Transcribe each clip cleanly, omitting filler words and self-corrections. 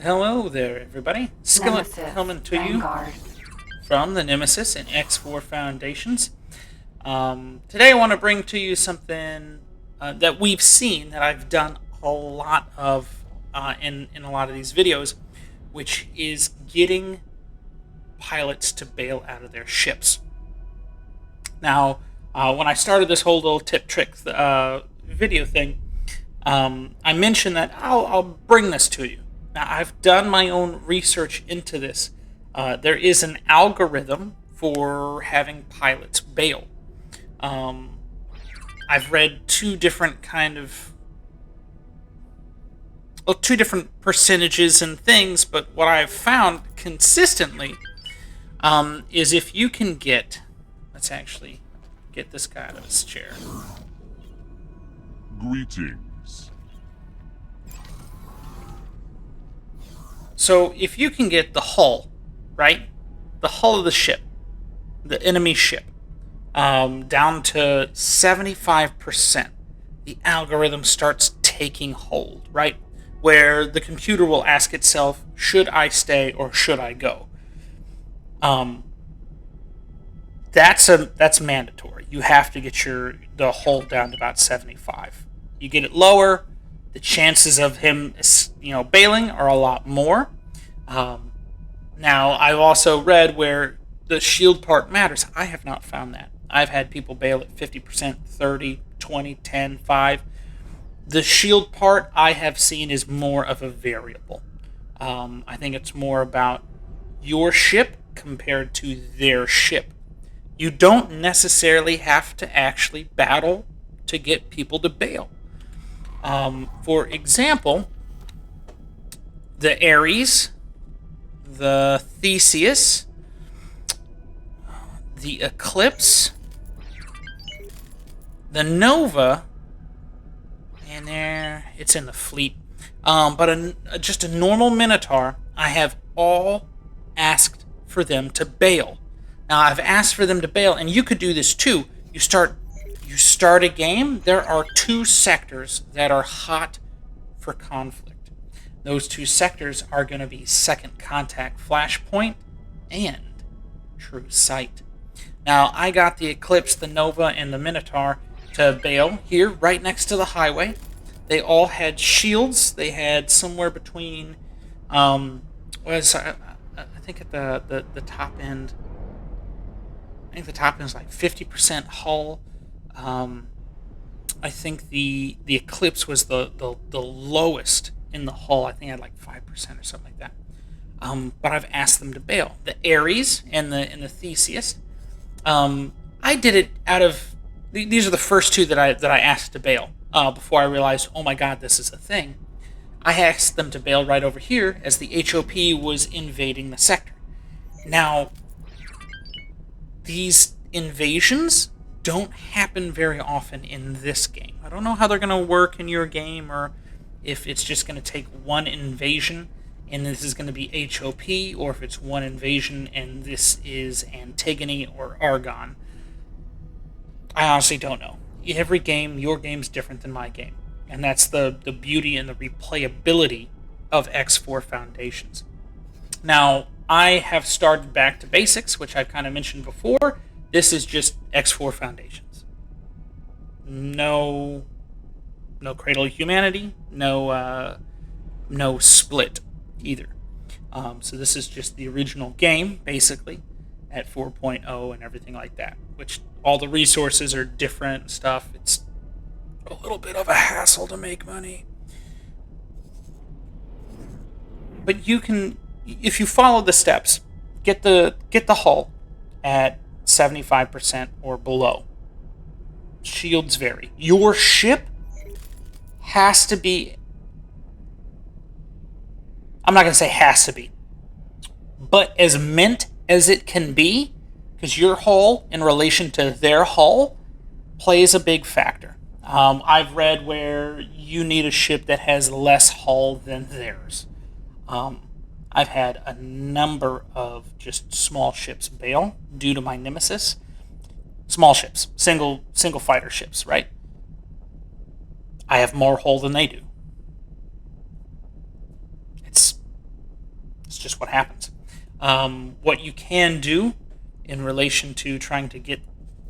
Hello there, everybody. Skillet Nemesis, coming to you Vanguard. from the Nemesis and X4 Foundations. Today, I want to bring to you something that we've seen that I've done a lot of in a lot of these videos, which is getting pilots to bail out of their ships. Now, when I started this whole little tip trick video thing, I mentioned that I'll bring this to you. Now, I've done my own research into this. There is an algorithm for having pilots bail. Um, I've read two different percentages and things, but what I've found consistently is if you can let's actually get this guy out of his chair. Greetings. So if you can get the hull, right? The hull of the ship, the enemy ship, down to 75%, the algorithm starts taking hold, right? Where the computer will ask itself, should I stay or should I go? Um, that's mandatory. You have to get the hull down to about 75. You get it lower, the chances of him, bailing are a lot more. Um, Now, I've also read where the shield part matters. I have not found that. I've had people bail at 50%, 30, 20, 10, 5. The shield part I have seen is more of a variable. I think it's more about your ship compared to their ship. You don't necessarily have to actually battle to get people to bail. For example, the Ares, the Theseus, the Eclipse, the Nova, and it's in the fleet. Just a normal Minotaur, I have all asked for them to bail. Now I've asked for them to bail, and you could do this too. You start a game. There are two sectors that are hot for conflict. Those two sectors are going to be Second Contact Flashpoint and True Sight. Now, I got the Eclipse, the Nova, and the Minotaur to bail here, right next to the highway. They all had shields. They had somewhere between, I think at the top end, I think the top end is like 50% hull. Um, I think the Eclipse was the lowest in the hull. I think I had like 5% or something like that. But I've asked them to bail. The Ares and the Theseus. I did it out of these are the first two that I asked to bail before I realized, oh my god, this is a thing. I asked them to bail right over here as the HOP was invading the sector. Now, these invasions don't happen very often in this game. I don't know how they're going to work in your game, or if it's just going to take one invasion and this is going to be HOP, or if it's one invasion and this is Antigone or Argon. I honestly don't know. Every game, your game's different than my game. And that's the beauty and the replayability of X4 Foundations. Now, I have started back to basics, which I've kind of mentioned before. This is just X4 Foundations. No Cradle of Humanity, no Split either. So this is just the original game, basically, at 4.0 and everything like that, which all the resources are different and stuff. It's a little bit of a hassle to make money. But you can, if you follow the steps, get the hull at 75% or below. Shields vary. Your ship has to be, I'm not going to say has to be, but as mint as it can be, because your hull in relation to their hull plays a big factor. I've read where you need a ship that has less hull than theirs. I've had a number of just small ships bail due to my Nemesis. Small ships, single fighter ships, right? I have more hull than they do. It's just what happens. What you can do in relation to trying to get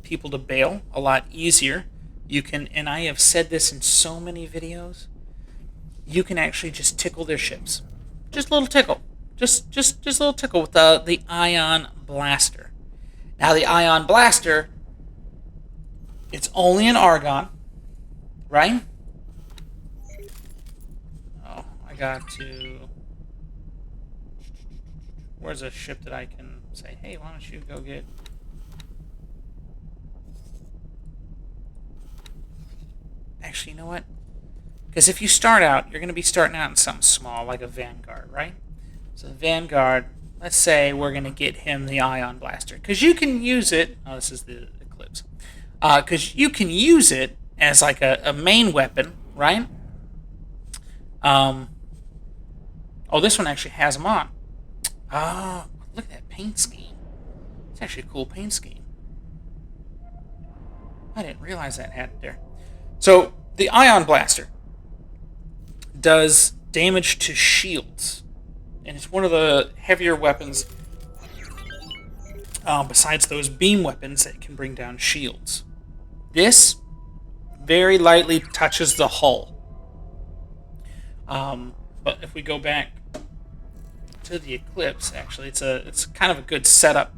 people to bail a lot easier, you can, and I have said this in so many videos, you can actually just tickle their ships. Just a little tickle. Just a little tickle with the Ion Blaster. Now the Ion Blaster, it's only an Argon, right? Oh, I got to... Where's a ship that I can say, hey, why don't you go get... Actually, you know what? Because if you start out, you're going to be starting out in something small, like a Vanguard, right? So the Vanguard, let's say we're going to get him the Ion Blaster. Because you can use it... Oh, this is the Eclipse. Because you can use it as like a main weapon, right? Oh, this one actually has them on. Oh, look at that paint scheme. It's actually a cool paint scheme. I didn't realize that had it there. So, the Ion Blaster does damage to shields. And it's one of the heavier weapons, besides those beam weapons that can bring down shields. This very lightly touches the hull. But if we go back to the Eclipse, actually, it's kind of a good setup,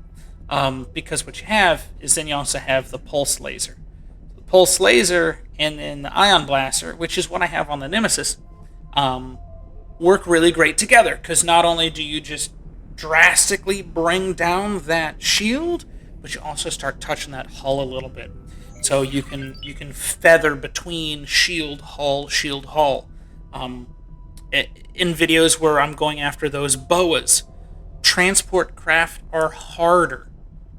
because what you have is then you also have the Pulse Laser. The Pulse Laser and then the Ion Blaster, which is what I have on the Nemesis, work really great together, because not only do you just drastically bring down that shield, but you also start touching that hull a little bit. So you can feather between shield hull. In videos where I'm going after those boas, transport craft are harder,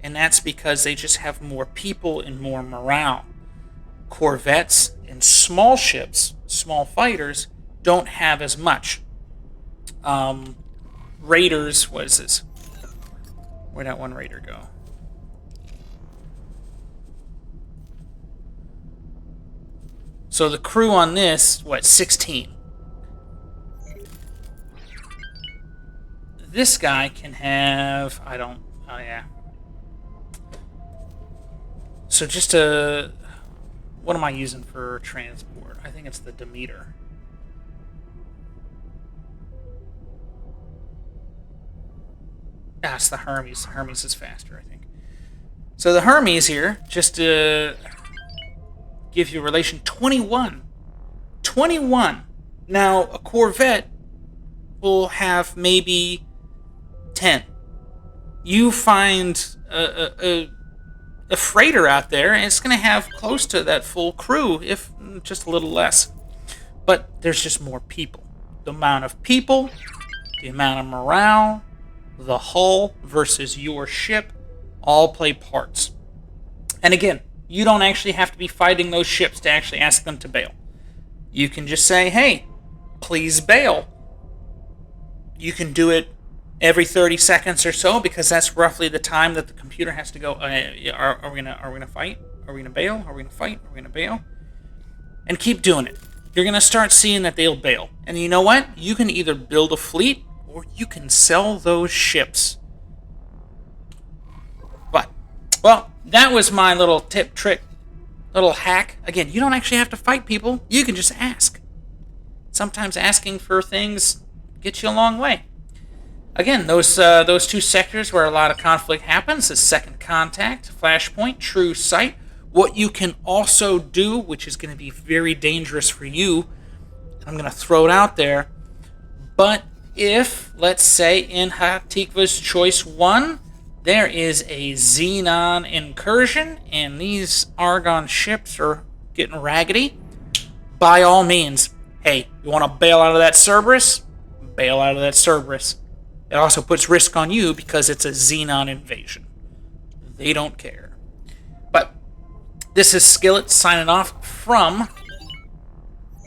and that's because they just have more people and more morale. Corvettes and small ships, small fighters, don't have as much. Raiders, what is this? Where'd that one raider go? So the crew on this, 16? This guy can have, oh yeah. So just what am I using for transport? I think it's the Demeter. Ah, it's the Hermes. The Hermes is faster, I think. So the Hermes here, just to give you a relation, 21. 21. Now, a Corvette will have maybe 10. You find a freighter out there, and it's going to have close to that full crew, if just a little less. But there's just more people. The amount of people, the amount of morale, the hull versus your ship, all play parts. And again, you don't actually have to be fighting those ships to actually ask them to bail. You can just say, hey, please bail. You can do it every 30 seconds or so, because that's roughly the time that the computer has to go, are we gonna fight? Are we gonna bail? Are we gonna fight? Are we gonna bail? And keep doing it. You're gonna start seeing that they'll bail. And you know what? You can either build a fleet, or you can sell those ships. But, well, that was my little tip, trick, little hack. Again, you don't actually have to fight people. You can just ask. Sometimes asking for things gets you a long way. Again, those two sectors where a lot of conflict happens is Second Contact, Flashpoint, True Sight. What you can also do, which is going to be very dangerous for you, I'm going to throw it out there, but if, let's say, in Hatikva's Choice 1, there is a Xenon incursion, and these Argon ships are getting raggedy, by all means, hey, you want to bail out of that Cerberus? Bail out of that Cerberus. It also puts risk on you because it's a Xenon invasion. They don't care. But this is Skillet signing off from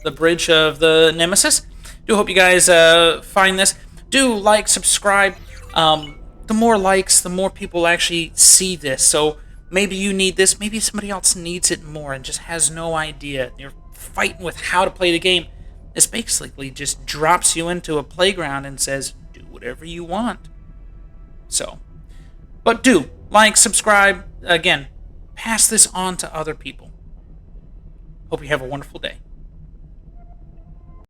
the bridge of the Nemesis. Do hope you guys find this. Do like, subscribe. The more likes, the more people actually see this. So maybe you need this. Maybe somebody else needs it more and just has no idea. You're fighting with how to play the game. This basically just drops you into a playground and says, do whatever whatever you want. So, but do like, subscribe, again, pass this on to other people. Hope you have a wonderful day.